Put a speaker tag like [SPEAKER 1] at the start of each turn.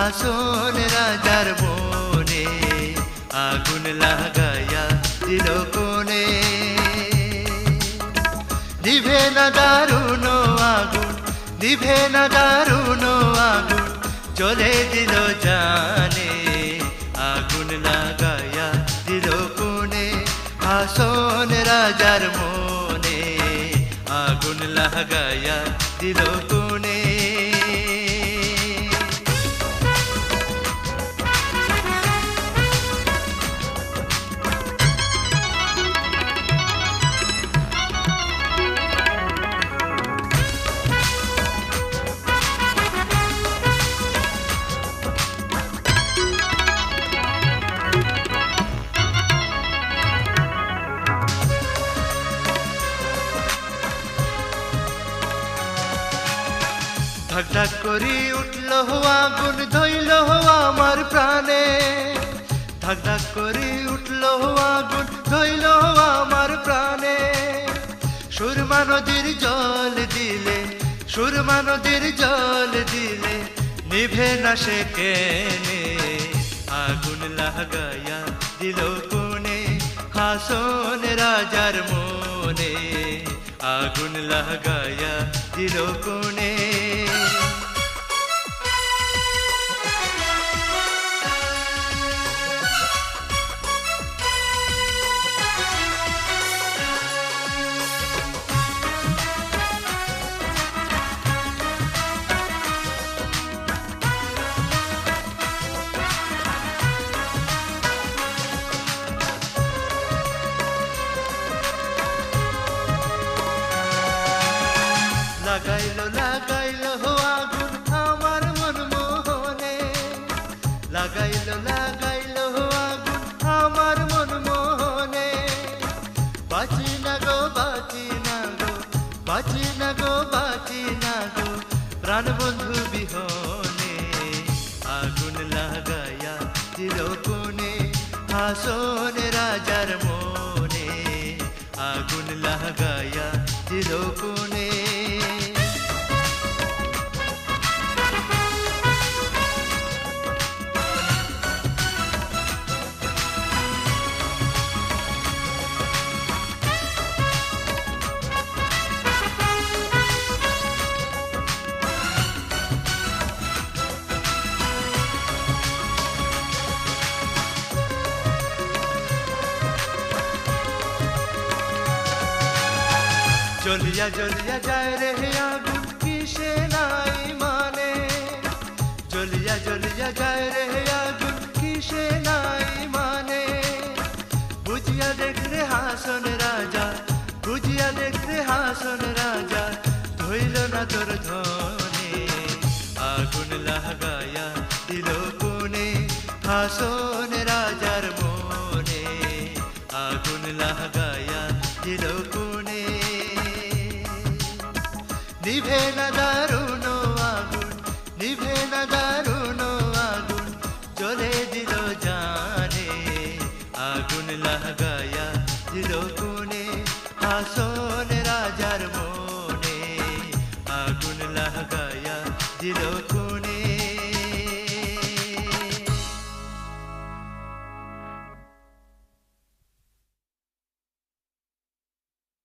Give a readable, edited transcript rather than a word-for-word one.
[SPEAKER 1] হাসন রাজার মনে আগুন লাগাইয়া দিল কোণে। নিভে না দারুণ আগুন, নিভে না দারুণ আগুন, জ্বলে দিল জানে আগুন লাগাইয়া দিল কোণে। হাসন রাজার মনে আগুন লাগাইয়া দিল কোণে। ঢাক ঢাক করি উঠল আগুন ধইল আমার প্রাণে। ঢাক ঢাক করি উঠল আগুন ধইল আমার প্রাণে। সুরমা নদীর জল দিলে, সুরমা নদীর জল দিলে নিভে না সে কেনে আগুন লাগাইয়া দিল কোণে। হাসন রাজার মনে আগুন লাগাইয়া দিল কোণে। লাগাইলো লাগাইলো আগুন আমার মন মোহনে। লাগাইলো লাগাইলো আগুন আমার মন মোহনে। বাঁচি না গো বাঁচি না গো, বাঁচি না গো বাঁচি না গো প্রাণ বন্ধু বিহনে আগুন লাগাইয়া দিল কোণে। হাসন রাজার মনে আগুন লাগাইয়া দিল কোণে। জ্বলিয়া জ্বলিয়া যায় রে আগুন কিসে নাই মানে। জ্বলিয়া জ্বলিয়া যায় রে আগুন কিসে নাই মানে। বুঝিয়া দেখলে হাসন রাজা, বুঝিয়া দেখলে হাসন রাজা ধইল না তোর ধনে আগুন লাগাইয়া দিল কোণে। হাসন রাজার মনে আগুন লাগাইয়া দিল কোণে। নিভে না দারুণ আগুন, নিভে না দারুণ আগুন, জ্বলে দিল জানে আগুন লাগাইয়া দিল কোণে। হাসন রাজার মনে আগুন লাগাইয়া দিল কোণে।